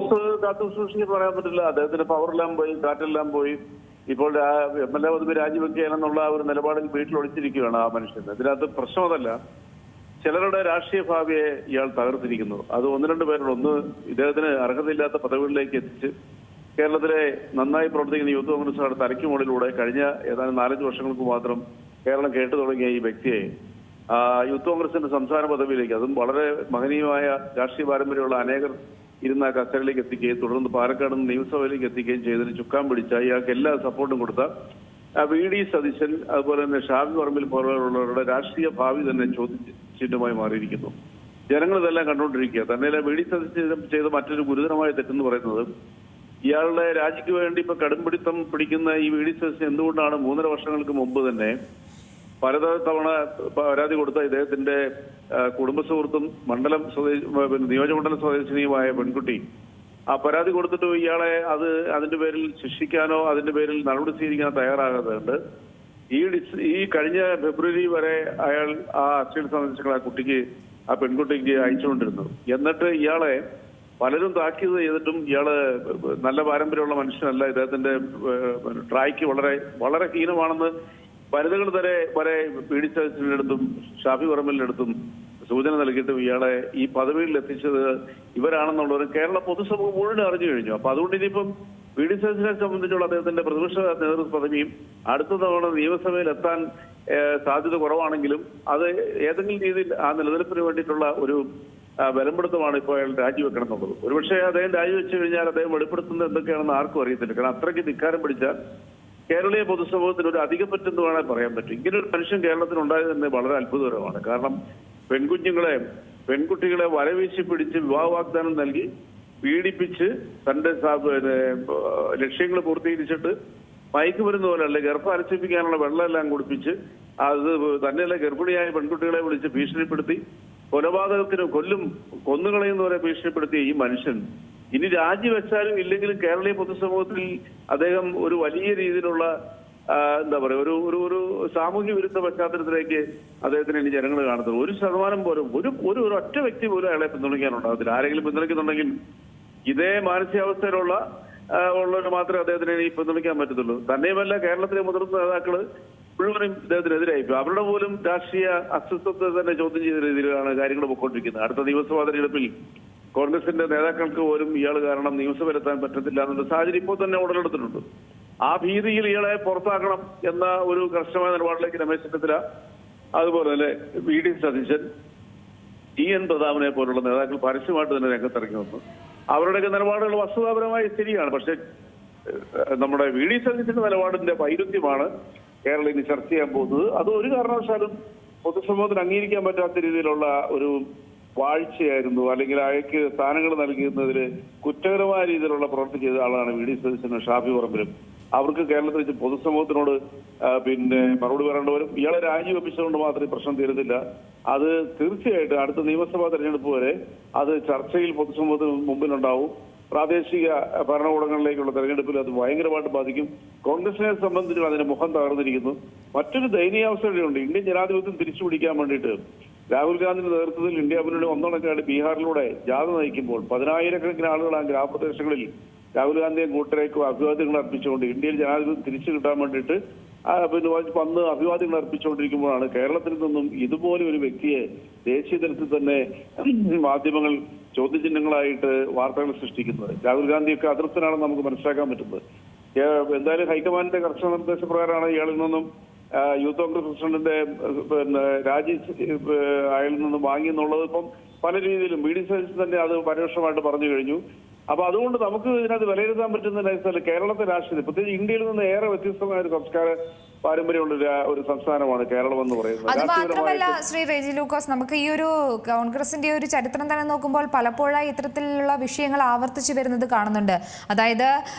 ഫിറോസ് കാത്തു സൂക്ഷിച്ച് പറയാൻ പറ്റില്ല. അദ്ദേഹത്തിന്റെ പവറെല്ലാം പോയി, കാറ്റെല്ലാം പോയി. ഇപ്പോൾ MLA പദവി രാജിവെക്കുകയാണെന്നുള്ള ഒരു നിലപാടിൽ വീട്ടിൽ ഒളിച്ചിരിക്കുകയാണ് ആ മനുഷ്യൻ. ഇതിനകത്ത് പ്രശ്നം അതല്ല, ചിലരുടെ രാഷ്ട്രീയ ഭാവിയെ ഇയാൾ തകർത്തിരിക്കുന്നു. അത് ഒന്ന് രണ്ട് പേരുണ്ട്. ഒന്ന്, ഇദ്ദേഹത്തിന് അർഹതയില്ലാത്ത പദവികളിലേക്ക് എത്തിച്ച് കേരളത്തിലെ നന്നായി പ്രവർത്തിക്കുന്ന യൂത്ത് കോൺഗ്രസുകാരുടെ തലയ്ക്ക് മുകളിലൂടെ കഴിഞ്ഞ ഏതാനും 4-5 വർഷങ്ങൾക്ക് മാത്രം കേരളം കേട്ടു തുടങ്ങിയ ഈ വ്യക്തിയെ യൂത്ത് കോൺഗ്രസിന്റെ സംസ്ഥാന പദവിയിലേക്ക്, അതും വളരെ മഹനീയമായ രാഷ്ട്രീയ പാരമ്പര്യമുള്ള അനേകർ ഇരുന്ന കസ്റ്റഡിയിലേക്ക് എത്തിക്കുകയും തുടർന്ന് പാലക്കാട് നിന്ന് നിയമസഭയിലേക്ക് എത്തിക്കുകയും ചെയ്തതിന് ചുക്കാൻ പിടിച്ച, ഇയാൾക്ക് എല്ലാ സപ്പോർട്ടും കൊടുത്ത VD സതീശൻ, അതുപോലെ തന്നെ ഷാഫി പറമ്പിൽ പോലുള്ളവരുടെ രാഷ്ട്രീയ ഭാവി തന്നെ ചോദ്യചിഹ്നമായി മാറിയിരിക്കുന്നു. ജനങ്ങൾ ഇതെല്ലാം കണ്ടുകൊണ്ടിരിക്കുക. തന്നെ VD സതീശൻ ചെയ്ത മറ്റൊരു ഗുരുതരമായ തെറ്റെന്ന് പറയുന്നത്, ഇയാളുടെ രാജിക്ക് വേണ്ടി ഇപ്പൊ കടുംപിടിത്തം പിടിക്കുന്ന ഈ VD സതീശൻ എന്തുകൊണ്ടാണ് 3.5 വർഷങ്ങൾക്ക് മുമ്പ് തന്നെ പലതവണ പരാതി കൊടുത്ത ഇദ്ദേഹത്തിന്റെ കുടുംബ സുഹൃത്തും മണ്ഡലം നിയോജകമണ്ഡലം സ്വദേശിനിയുമായ പെൺകുട്ടി ആ പരാതി കൊടുത്തിട്ട് ഇയാളെ അതിന്റെ പേരിൽ ശിക്ഷിക്കാനോ അതിന്റെ പേരിൽ നടപടി സ്വീകരിക്കാനോ തയ്യാറാകാതുണ്ട്. ഈ കഴിഞ്ഞ ഫെബ്രുവരി വരെ അയാൾ ആ അക്ഷയ സന്ദർശകർ ആ പെൺകുട്ടിക്ക് അയച്ചുകൊണ്ടിരുന്നു. എന്നിട്ട് ഇയാളെ പലരും താക്കീത് ചെയ്തിട്ടും ഇയാള് നല്ല പാരമ്പര്യമുള്ള മനുഷ്യനല്ല, ഇദ്ദേഹത്തിന്റെ ട്രായ്ക്ക് വളരെ വളരെ ഹീനമാണെന്ന് വനിതകൾ വരെ പീഡിച്ചതിന്റെ അടുത്തും ഷാഫി പറമ്പലിന്റെ അടുത്തും സൂചന നൽകിയിട്ടും ഇയാളെ ഈ പദവിയിൽ എത്തിച്ചത് ഇവരാണെന്നുള്ളവരും കേരള പൊതുസമൂഹം മുഴുവൻ അറിഞ്ഞു കഴിഞ്ഞു. അപ്പൊ അതുകൊണ്ട് ഇനിയിപ്പം VD സതീശനെ സംബന്ധിച്ചുള്ള അദ്ദേഹത്തിന്റെ പ്രതിപക്ഷ നേതൃത്വ പദവിയും അടുത്ത തവണ നിയമസഭയിൽ എത്താൻ സാധ്യത കുറവാണെങ്കിലും അത് ഏതെങ്കിലും രീതിയിൽ ആ നിലനിൽപ്പിന് വേണ്ടിയിട്ടുള്ള ഒരു ബലപ്പെടുത്തമാണ് ഇപ്പോൾ അയാൾ രാജിവെക്കണം എന്നുള്ളത്. ഒരുപക്ഷെ അദ്ദേഹം രാജിവെച്ചു കഴിഞ്ഞാൽ അദ്ദേഹം വെളിപ്പെടുത്തുന്നത് എന്തൊക്കെയാണെന്ന് ആർക്കും അറിയത്തില്ല. കാരണം അത്രയ്ക്ക് ധിക്കാരം പിടിച്ച കേരളീയ പൊതുസമൂഹത്തിന് ഒരു അധികപ്പറ്റെന്ന് വേണേൽ പറയാൻ പറ്റും. ഇങ്ങനെ ഒരു മനുഷ്യൻ കേരളത്തിൽ ഉണ്ടായത് തന്നെ വളരെ അത്ഭുതകരമാണ്. കാരണം പെൺകുട്ടികളെ വലവീശി പിടിച്ച് വിവാഹ വാഗ്ദാനം നൽകി പീഡിപ്പിച്ച് തന്റെ ലക്ഷ്യങ്ങൾ പൂർത്തീകരിച്ചിട്ട് മയക്കുമരുന്ന് പോലെയല്ല ഗർഭം അലസിപ്പിക്കാനുള്ള വെള്ളമെല്ലാം കുടിപ്പിച്ച് അത് തന്നെയല്ല ഗർഭിണിയായ പെൺകുട്ടികളെ വിളിച്ച് ഭീഷണിപ്പെടുത്തി കൊലപാതകത്തിന് കൊന്നുകളയുന്നവരെ ഭീഷണിപ്പെടുത്തിയ ഈ മനുഷ്യൻ ഇനി രാജിവെച്ചാലും ഇല്ലെങ്കിലും കേരളീയ പൊതുസമൂഹത്തിൽ അദ്ദേഹം ഒരു വലിയ രീതിയിലുള്ള എന്താ പറയുക ഒരു സാമൂഹ്യ വിരുദ്ധ പശ്ചാത്തലത്തിലേക്ക് അദ്ദേഹത്തിന് ഇനി ജനങ്ങൾ കാണുന്നത്. 1% പോലും ഒരു ഒറ്റ വ്യക്തി പോലും അയാളെ പിന്തുണയ്ക്കാനുണ്ടാകത്തില്ല. ആരെങ്കിലും പിന്തുണയ്ക്കുന്നുണ്ടെങ്കിൽ ഇതേ മാനസികാവസ്ഥയിലുള്ളവർ മാത്രമേ അദ്ദേഹത്തിന് ഇനി പിന്തുണയ്ക്കാൻ പറ്റത്തുള്ളൂ. തന്നെയുമല്ല കേരളത്തിലെ മുതിർന്ന നേതാക്കള് മുഴുവനും ഇദ്ദേഹത്തിനെതിരായി. അവരുടെ പോലും രാഷ്ട്രീയ അസ്തിത്വത്തെ തന്നെ ചോദ്യം ചെയ്ത രീതിയിലാണ് കാര്യങ്ങൾ പൊയ്ക്കൊണ്ടിരിക്കുന്നത്. അടുത്ത നിയമസഭാ തെരഞ്ഞെടുപ്പിൽ കോൺഗ്രസിന്റെ നേതാക്കൾക്ക് പോലും ഇയാൾ കാരണം നിയമസഭയിലെത്താൻ പറ്റത്തില്ല എന്നുള്ള സാഹചര്യം ഇപ്പോൾ തന്നെ ഉടലെടുത്തിട്ടുണ്ട്. ആ ഭീതിയിൽ ഇയാളെ പുറത്താക്കണം എന്ന ഒരു കർശനമായ നിലപാടിലേക്ക് രമേശ് ചെന്നിത്തല, അതുപോലെ തന്നെ VD സതീശൻ, TN പ്രതാപനെ പോലുള്ള നേതാക്കൾ പരസ്യമായിട്ട് തന്നെ രംഗത്തിറങ്ങി വന്നു. അവരുടെയൊക്കെ നിലപാടുകൾ വസ്തുതാപരമായി ശരിയാണ്. പക്ഷെ നമ്മുടെ VD സതീശന്റെ നിലപാടിന്റെ വൈരുദ്ധ്യമാണ് കേരളം ഇനി ചർച്ച ചെയ്യാൻ പോകുന്നത്. അത് ഒരു കാരണവശാലും പൊതുസമൂഹത്തിന് അംഗീകരിക്കാൻ പറ്റാത്ത രീതിയിലുള്ള ഒരു വാഴ്ചയായിരുന്നു, അല്ലെങ്കിൽ അയാൾക്ക് സ്ഥാനങ്ങൾ നൽകുന്നതിൽ കുറ്റകരമായ രീതിയിലുള്ള പ്രവൃത്തി ചെയ്ത ആളാണ് VD സതീശനും ഷാഫി പറമ്പിലും. അവർക്ക് കേരളത്തിൽ വെച്ച് പൊതുസമൂഹത്തിനോട് മറുപടി പറയേണ്ടവരും. ഇയാളെ രാജിവെപ്പിച്ചുകൊണ്ട് മാത്രമേ പ്രശ്നം തീരുന്നില്ല. അത് തീർച്ചയായിട്ടും അടുത്ത നിയമസഭാ തെരഞ്ഞെടുപ്പ് വരെ അത് ചർച്ചയിൽ പൊതുസമൂഹത്തിന് മുമ്പിലുണ്ടാവും. പ്രാദേശിക ഭരണകൂടങ്ങളിലേക്കുള്ള തെരഞ്ഞെടുപ്പിൽ അത് ഭയങ്കരമായിട്ട് ബാധിക്കും. കോൺഗ്രസിനെ സംബന്ധിച്ചും അതിന്റെ മുഖം തകർന്നിരിക്കുന്നു. മറ്റൊരു ദയനീയാവസ്ഥയുണ്ട്. ഇന്ത്യൻ ജനാധിപത്യം തിരിച്ചുപിടിക്കാൻ വേണ്ടിയിട്ട് രാഹുൽ ഗാന്ധിയുടെ നേതൃത്വത്തിൽ ഇന്ത്യ മുന്നണി ഒന്നടങ്കാണ്ട് ബീഹാറിലൂടെ ജാഥ നയിക്കുമ്പോൾ 10,000-കണക്കിന് ആളുകൾ ആ ഗ്രാമപ്രദേശങ്ങളിൽ രാഹുൽ ഗാന്ധിയെ കൂട്ടരേക്കും അഭിവാദ്യങ്ങൾ അർപ്പിച്ചുകൊണ്ട് ഇന്ത്യയിൽ ജനാധിപത്യം തിരിച്ചു കിട്ടാൻ വേണ്ടിയിട്ട് വന്ന് അഭിവാദ്യങ്ങൾ അർപ്പിച്ചുകൊണ്ടിരിക്കുമ്പോഴാണ് കേരളത്തിൽ നിന്നും ഇതുപോലെ ഒരു വ്യക്തിയെ ദേശീയ തലത്തിൽ തന്നെ മാധ്യമങ്ങൾ ചോദ്യചിഹ്നങ്ങളായിട്ട് വാർത്തകൾ സൃഷ്ടിക്കുന്നത്. രാഹുൽ ഗാന്ധിയൊക്കെ അതൃപ്തനാണെന്ന് നമുക്ക് മനസ്സിലാക്കാൻ പറ്റുന്നത്. എന്തായാലും ഹൈക്കമാൻഡിന്റെ കർശന നിർദ്ദേശപ്രകാരമാണ് ഇയാളിൽ നിന്നും യൂത്ത് കോൺഗ്രസ് പ്രസിഡന്റിന്റെ രാജി അയാളിൽ നിന്നും വാങ്ങി എന്നുള്ളത് ഇപ്പം പല രീതിയിലും VD സതീശൻ തന്നെ അത് പരോക്ഷമായിട്ട് പറഞ്ഞു കഴിഞ്ഞു. അപ്പൊ അതുകൊണ്ട് നമുക്ക് ഇതിനകത്ത് വിലയിരുത്താൻ പറ്റുന്ന കേരളത്തെ രാഷ്ട്രീയം പ്രത്യേകിച്ച് ഇന്ത്യയിൽ നിന്ന് ഏറെ വ്യത്യസ്തമായ ഒരു സംസ്കാര പാരമ്പര്യമുള്ള ഒരു സംസ്ഥാനമാണ് കേരളം എന്ന് പറയുന്നത്. അത് മാത്രമല്ല ശ്രീ റെജി ലൂക്കോസ്, നമുക്ക് ഈ ഒരു കോൺഗ്രസിന്റെ ഒരു ചരിത്രം തന്നെ നോക്കുമ്പോൾ പലപ്പോഴായി ഇത്തരത്തിലുള്ള വിഷയങ്ങൾ ആവർത്തിച്ചു വരുന്നത് കാണുന്നുണ്ട്. അതായത്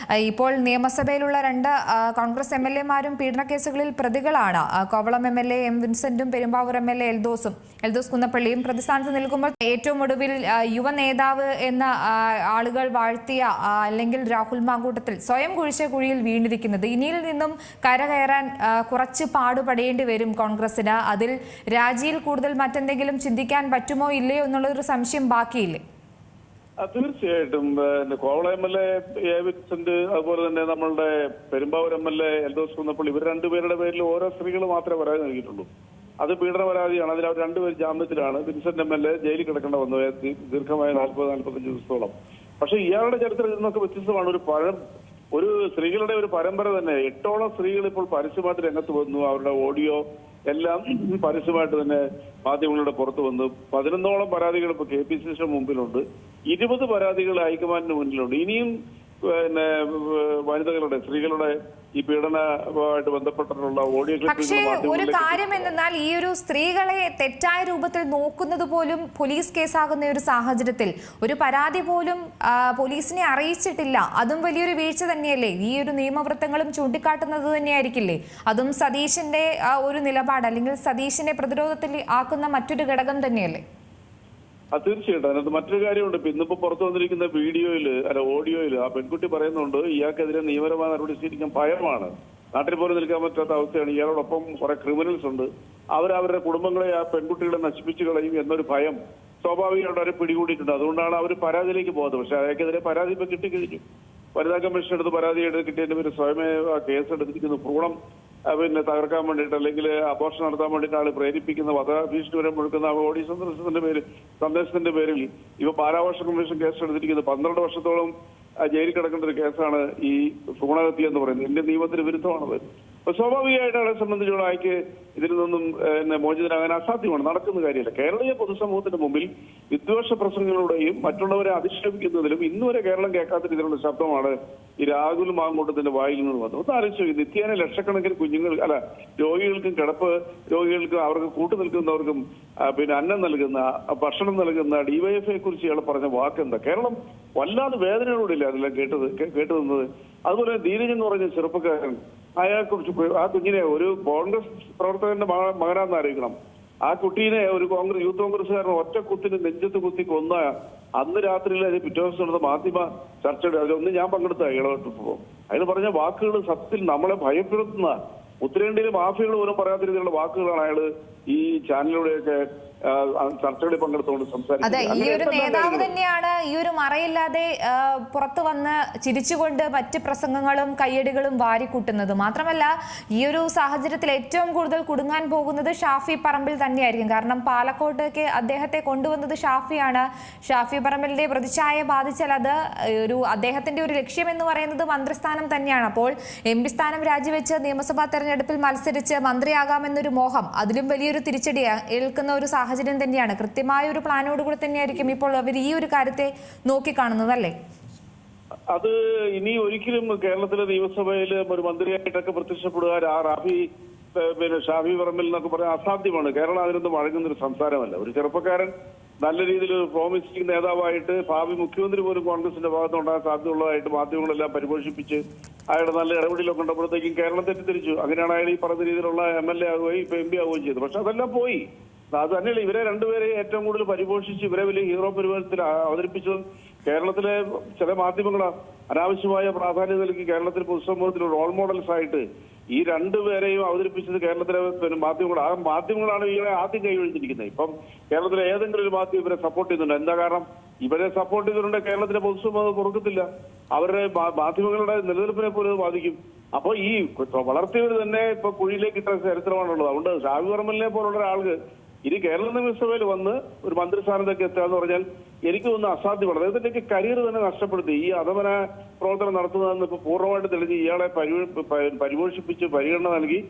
ഇപ്പോൾ നിയമസഭയിലുള്ള 2 കോൺഗ്രസ് MLA-മാരും പീഡനക്കേസുകളിൽ പ്രതികളാണ്. Kovalam MLA M വിൻസെന്റും Perumbavoor MLA Eldhose കുന്നപ്പള്ളിയും പ്രതിസ്ഥാനത്ത് നിൽക്കുമ്പോൾ ഏറ്റവും ഒടുവിൽ യുവ നേതാവ് എന്ന ആളുകൾ വാഴ്ത്തിയ അല്ലെങ്കിൽ രാഹുൽ മാങ്കൂട്ടത്തിൽ സ്വയം കുഴിച്ച കുഴിയിൽ വീണിരിക്കുന്നത്. ഇനിയിൽ നിന്നും കരകയറാൻ കുറച്ച് പാടുപെടേണ്ടി വരും കോൺഗ്രസിന്. അതിൽ രാജിയിൽ കൂടുതൽ മറ്റെന്തെങ്കിലും ചിന്തിക്കാൻ പറ്റുമോ ഇല്ലയോ എന്നുള്ളൊരു സംശയം ബാക്കിയില്ലേ? തീർച്ചയായിട്ടും കോവള MLA എ. വിൻസെന്റ്, അതുപോലെ തന്നെ നമ്മളുടെ പെരുമ്പാവൂർ MLA എൽദോസ് കുന്നപ്പള്ളി, ഇവർ രണ്ടുപേരുടെ പേരിൽ ഓരോ സ്ത്രീകൾ മാത്രമേ പരാതി നൽകിയിട്ടുള്ളൂ. അത് പീഡന പരാതിയാണ്. അതിൽ അവർ രണ്ടുപേർ ജാമ്യത്തിലാണ്. വിൻസെന്റ് MLA ജയിലിൽ കിടക്കേണ്ട വന്നു ദീർഘമായ 40-45 ദിവസത്തോളം. പക്ഷെ ഇയാളുടെ ചരിത്രത്തിൽ നിന്നൊക്കെ വ്യത്യസ്തമാണ്. ഒരു സ്ത്രീകളുടെ ഒരു പരമ്പര തന്നെ. 8ഓളം സ്ത്രീകൾ ഇപ്പോൾ പരസ്യമായിട്ട് രംഗത്ത് വന്നു. അവരുടെ ഓഡിയോ എല്ലാം പരസ്യമായിട്ട് തന്നെ മാധ്യമങ്ങളുടെ പുറത്തു വന്നു. 11ഓളം പരാതികൾ ഇപ്പോൾ KPCC മുമ്പിലുണ്ട്. 20 പരാതികൾ ഹൈക്കമാൻഡിന് മുന്നിലുണ്ട്. ഇനിയും വനിതകളുടെ, സ്ത്രീകളുടെ ഈ പീഡനവുമായിട്ട് ബന്ധപ്പെട്ടിട്ടുള്ള ഓഡിയോ പക്ഷേ ഒരു കാര്യം എന്നാൽ ഈ ഒരു സ്ത്രീകളെ തെറ്റായ രൂപത്തിൽ നോക്കുന്നത് പോലും പോലീസ് കേസാകുന്ന ഒരു സാഹചര്യത്തിൽ ഒരു പരാതി പോലും പോലീസിനെ അറിയിച്ചിട്ടില്ല. അതും വലിയൊരു വീഴ്ച തന്നെയല്ലേ? ഈ ഒരു നിയമവൃത്തങ്ങളും ചൂണ്ടിക്കാട്ടുന്നത് തന്നെയായിരിക്കില്ലേ? അതും സതീശന്റെ ഒരു നിലപാട് അല്ലെങ്കിൽ സതീശനെ പ്രതിരോധത്തിൽ ആക്കുന്ന മറ്റൊരു ഘടകം തന്നെയല്ലേ? തീർച്ചയായിട്ടും. അതിനകത്ത് മറ്റൊരു കാര്യമുണ്ട്. ഇപ്പൊ ഇന്നിപ്പോ പുറത്തു വന്നിരിക്കുന്ന ഓഡിയോയില് ആ പെൺകുട്ടി പറയുന്നുണ്ട് ഇയാൾക്കെതിരെ നിയമപരമായ നടപടി സ്വീകരിക്കാൻ ഭയമാണ്. നാട്ടിൽ പോലും നിൽക്കാൻ പറ്റാത്ത അവസ്ഥയാണ്. ഇയാളോടൊപ്പം കുറെ ക്രിമിനൽസ് ഉണ്ട്. അവരവരുടെ കുടുംബങ്ങളെ, ആ പെൺകുട്ടികളെ നശിപ്പിച്ചു കളയും എന്നൊരു ഭയം സ്വാഭാവികമായിട്ട് അവരെ പിടികൂടിയിട്ടുണ്ട്. അതുകൊണ്ടാണ് അവർ പരാതിയിലേക്ക് പോകുന്നത്. പക്ഷെ അയാൾക്കെതിരെ പരാതി ഇപ്പൊ കിട്ടിക്കഴിഞ്ഞു. വനിതാ കമ്മീഷൻ എടുത്ത് പരാതി കിട്ടിയതിന്റെ പേര് സ്വയമേ കേസ് എടുത്തിരിക്കുന്നു. ഭ്രൂണം തകർക്കാൻ വേണ്ടിയിട്ട് അല്ലെങ്കിൽ അബോർഷൻ നടത്താൻ വേണ്ടിയിട്ട് ആള് പ്രേരിപ്പിക്കുന്ന വധഭീഷണി വരെ മുഴുക്കുന്ന ഓഡിയോ സന്ദേശത്തിന്റെ പേരിൽ ഇവ ബാലാവകാശ കമ്മീഷൻ കേസ് എടുത്തിരിക്കുന്നത് 12 വർഷത്തോളം ജയിലിൽ കിടക്കേണ്ട ഒരു കേസാണ് ഈ ഭ്രൂണഹത്യ എന്ന് പറയുന്നത്. ഇന്ത്യൻ നിയമത്തിന് വിരുദ്ധമാണത്. അപ്പൊ സ്വാഭാവികമായിട്ട് ആളെ സംബന്ധിച്ചോളം അയക്ക് ഇതിൽ നിന്നും മോചിതനാകാൻ അസാധ്യമാണ്, നടക്കുന്ന കാര്യമല്ല. കേരളീയ പൊതുസമൂഹത്തിന്റെ മുമ്പിൽ വിദ്വേഷ പ്രസംഗങ്ങളുടെയും മറ്റുള്ളവരെ അധിക്ഷേപിക്കുന്നതിലും ഇന്നുവരെ കേരളം കേൾക്കാത്ത രീതിയിലുള്ള ശബ്ദമാണ് ഈ രാഹുൽ മാങ്കൂട്ടത്തിന്റെ വായിൽ നിന്ന് വന്നത്. ഒന്ന് ആലോചിച്ചു. നിത്യേന ലക്ഷക്കണക്കിന് രോഗികൾക്കും രോഗികൾക്കും അവർക്ക് കൂട്ടു നിൽക്കുന്നവർക്കും അന്നം നൽകുന്ന, ഭക്ഷണം നൽകുന്ന DYFI കുറിച്ച് ഇയാൾ പറഞ്ഞ വാക്കെന്താ? കേരളം വല്ലാതെ വേദനയോടില്ല അതെല്ലാം കേട്ടു നിന്നത്. അതുപോലെ ധീരജ് എന്ന് പറഞ്ഞ ചെറുപ്പക്കാരൻ, അയാളെക്കുറിച്ച് ആ കുഞ്ഞിനെ ഒരു കോൺഗ്രസ് പ്രവർത്തകന്റെ മകനാണെന്ന് അറിയിക്കണം. ആ കുട്ടീനെ ഒരു യൂത്ത് കോൺഗ്രസ്സുകാരൻ ഒറ്റ കുത്തിന് നെഞ്ചത്ത് കുത്തി കൊന്ന അന്ന് രാത്രിയിൽ അത് പിറ്റേ ദിവസം നടന്ന മാധ്യമ ചർച്ചയുടെ അതിലൊന്ന് ഞാൻ പങ്കെടുത്ത ഇളവട്ടപ്പോ അതിന് പറഞ്ഞ വാക്കുകൾ സത്യത്തിൽ നമ്മളെ ഭയപ്പെടുത്തുന്ന, ഉത്തരേന്ത്യയിലെ മാഫിയകൾ പോലും പറയാത്ത രീതിയിലുള്ള വാക്കുകളാണ് അയാള് ഈ ചാനലിലൂടെയൊക്കെ ചർച്ചകളിൽ പങ്കെടുത്തുകൊണ്ട് അതെ, ഈ ഒരു നേതാവ് തന്നെയാണ് ഈ ഒരു മറയില്ലാതെ പുറത്തു വന്ന് ചിരിച്ചുകൊണ്ട് മറ്റ് പ്രസംഗങ്ങളും കയ്യടികളും വാരിക്കൂട്ടുന്നത്. മാത്രമല്ല ഈ ഒരു സാഹചര്യത്തിൽ ഏറ്റവും കൂടുതൽ കുടുങ്ങാൻ പോകുന്നത് ഷാഫി പറമ്പിൽ തന്നെയായിരിക്കും. കാരണം പാലക്കോട്ടേക്ക് അദ്ദേഹത്തെ കൊണ്ടുവന്നത് ഷാഫിയാണ്. ഷാഫി പറമ്പിലിന്റെ പ്രതിച്ഛായ ബാധിച്ചാൽ അത് അദ്ദേഹത്തിന്റെ ഒരു ലക്ഷ്യം എന്ന് പറയുന്നത് മന്ത്രിസ്ഥാനം തന്നെയാണ്. അപ്പോൾ MP സ്ഥാനം രാജിവെച്ച് നിയമസഭാ തെരഞ്ഞെടുപ്പിൽ മത്സരിച്ച് മന്ത്രിയാകാമെന്നൊരു മോഹം, അതിലും വലിയൊരു തിരിച്ചടി ഏൽക്കുന്ന ഒരു സാഹചര്യം തന്നെയാണ്. കൃത്യമായ ഒരു പ്ലാനോടുകൂടി തന്നെയായിരിക്കും ഇപ്പോൾ അവർ ഈ ഒരു കാര്യത്തെ നോക്കിക്കാണുന്നത്, അല്ലേ? അത് ഇനി ഒരിക്കലും കേരളത്തിലെ നിയമസഭയിൽ ഒരു മന്ത്രിയായിട്ടൊക്കെ പ്രത്യക്ഷപ്പെടുക ഷാഫി പറമ്പിൽ എന്നൊക്കെ പറയാൻ അസാധ്യമാണ്. കേരളം അതിനൊന്നും വഴങ്ങുന്നൊരു സംസാരമല്ല. ഒരു ചെറുപ്പക്കാരൻ നല്ല രീതിയിൽ ഒരു പ്രോമിസിംഗ് നേതാവായിട്ട് ഭാവി മുഖ്യമന്ത്രി പോലും കോൺഗ്രസിന്റെ ഭാഗത്തുണ്ടാകാൻ സാധ്യതയുള്ളതായിട്ട് മാധ്യമങ്ങളെല്ലാം പരിപോഷിപ്പിച്ച് അയാളുടെ നല്ല ഇടപെടലൊക്കെ കണ്ടപ്പോഴത്തേക്കും കേരളം തെറ്റിദ്ധരിച്ചു. അങ്ങനെയാണ് അയാൾ ഈ പറഞ്ഞ രീതിയിലുള്ള MLA ആവുകയും ഇപ്പൊ MP ആവുകയും ചെയ്തു. പക്ഷെ അതെല്ലാം പോയി. അത് തന്നെയല്ല ഇവരെ രണ്ടുപേരെ ഏറ്റവും കൂടുതൽ പരിപോഷിച്ച് ഇവരെ വലിയ ഹീറോ പരിപാലനത്തിൽ അവതരിപ്പിച്ചത് കേരളത്തിലെ ചില മാധ്യമങ്ങൾ അനാവശ്യമായ പ്രാധാന്യം നൽകി കേരളത്തിലെ പൊതുസമൂഹത്തിൽ റോൾ മോഡൽസ് ആയിട്ട് ഈ രണ്ടുപേരെയും അവതരിപ്പിച്ചത് കേരളത്തിലെ മാധ്യമങ്ങൾ. ആ മാധ്യമങ്ങളാണ് ഇവരെ ആദ്യം കൈവഴിച്ചിരിക്കുന്നത്. ഇപ്പം കേരളത്തിലെ ഏതെങ്കിലും ഒരു മാധ്യമം ഇവരെ സപ്പോർട്ട് ചെയ്യുന്നുണ്ട്. എന്താ കാരണം? ഇവരെ സപ്പോർട്ട് ചെയ്തിട്ടുണ്ടെങ്കിൽ കേരളത്തിലെ പൊതുസമൂഹം പൊറുക്കത്തില്ല. അവരുടെ മാധ്യമങ്ങളുടെ നിലനിൽപ്പിനെ പോലും ബാധിക്കും. അപ്പൊ ഈ വളർത്തിയവർ തന്നെ ഇപ്പൊ കുഴിയിലേക്ക് ഇട്ട ചരിത്രമാണുള്ളത്. അതുകൊണ്ട് ഷാഫി പറമ്പലിനെ പോലുള്ള ഒരാൾക്ക് ഇനി കേരള നിയമസഭയിൽ വന്ന് ഒരു മന്ത്രിസ്ഥാനത്തേക്ക് എത്തുക എന്ന് പറഞ്ഞാൽ എനിക്ക് തോന്നുന്നു അസാധ്യമാണ്. അദ്ദേഹത്തിന്റെ കരിയർ തന്നെ നഷ്ടപ്പെടുത്തി. ഈ അധമന പ്രവർത്തനം നടത്തുന്നതെന്ന് ഇപ്പൊ പൂർണ്ണമായിട്ട് തെളിഞ്ഞ് ഇയാളെ പരിപോഷിപ്പിച്ച് പരിഗണന നൽകി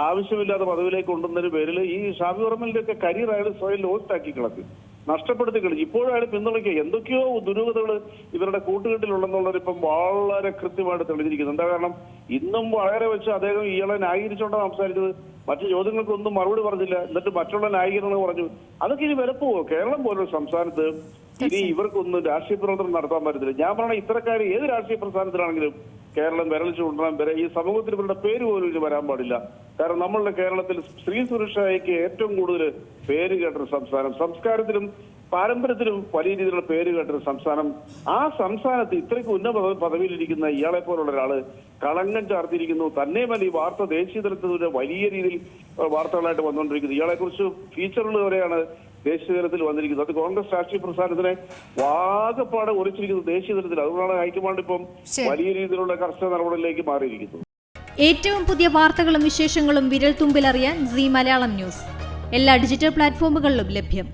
ആവശ്യമില്ലാത്ത പദവിയിലേക്ക് കൊണ്ടുവന്നതിന് പേരിൽ ഈ ഷാഫി പറമ്പലിന്റെ ഒക്കെ കരിയർ അയാൾ സ്വയം ലോസ്റ്റ് ആക്കി കളഞ്ഞു, നഷ്ടപ്പെടുത്തി കളിച്ചു. ഇപ്പോഴും അയാൾ പിന്തുണയ്ക്കുക. എന്തൊക്കെയോ ദുരൂഹതകൾ ഇവരുടെ കൂട്ടുകെട്ടിലുണ്ടെന്നുള്ളത് ഇപ്പം വളരെ കൃത്യമായിട്ട് തെളിഞ്ഞിരിക്കുന്നു. എന്താ കാരണം? ഇന്നും വളരെ വെച്ച് അദ്ദേഹം ഇയാളെ ന്യായീകരിച്ചോണ്ടാണ് സംസാരിച്ചത്. മറ്റു ചോദ്യങ്ങൾക്കൊന്നും മറുപടി പറഞ്ഞില്ല. എന്നിട്ട് മറ്റുള്ള ന്യായീകരണങ്ങൾ പറഞ്ഞു. അതൊക്കെ ഇനി വിലപ്പോവോ? കേരളം പോലൊരു സംസ്ഥാനത്ത് ഇനി ഇവർക്കൊന്നും രാഷ്ട്രീയ പ്രവർത്തനം നടത്താൻ പറ്റത്തില്ല. ഞാൻ പറഞ്ഞ ഇത്തരക്കാർ ഏത് രാഷ്ട്രീയ പ്രസ്ഥാനത്തിലാണെങ്കിലും കേരളം വിരൽ ചൂണ്ടാൻ വരെ ഈ സമൂഹത്തിൽ ഇവരുടെ പേര് പോലും ഇനി വരാൻ പാടില്ല. കാരണം നമ്മളുടെ കേരളത്തിൽ സ്ത്രീ സുരക്ഷയ്ക്ക് ഏറ്റവും കൂടുതൽ പേര് കേട്ടൊരു സംസ്ഥാനം, സംസ്കാരത്തിലും പാരമ്പര്യത്തിലും വലിയ രീതിയിലുള്ള പേര് കേട്ടൊരു സംസ്ഥാനം. ആ സംസ്ഥാനത്ത് ഇത്രയ്ക്ക് ഉന്നത പദവിയിലിരിക്കുന്ന ഇയാളെ പോലുള്ള ഒരാള് കളങ്കം ചാർത്തിയിരിക്കുന്നു. തന്നെയുമല്ല ഈ വാർത്ത ദേശീയ തലത്തിൽ വലിയ രീതിയിൽ വാർത്തകളായിട്ട് വന്നുകൊണ്ടിരിക്കുന്നത്. ഇയാളെ കുറിച്ച് ഫീച്ചറുകൾ വരെയാണ് ദേശീയ തലത്തിൽ വന്നിരിക്കുന്നത്. അത് കോൺഗ്രസ് രാഷ്ട്രീയ പ്രസ്ഥാനത്തിനെ വാഗപ്പാടെ ഒളിച്ചിരിക്കുന്നത് ദേശീയ തലത്തിൽ. അതുകൊണ്ടാണ് ഹൈക്കമാൻഡ് ഇപ്പം വലിയ രീതിയിലുള്ള കർശന നടപടികളിലേക്ക് മാറിയിരിക്കുന്നത്. ഏറ്റവും പുതിയ വാർത്തകളും വിശേഷങ്ങളും വിരൽ തുമ്പിലറിയാൻ സീ മലയാളം ന്യൂസ് എല്ലാ ഡിജിറ്റൽ പ്ലാറ്റ്ഫോമുകളിലും ലഭ്യം.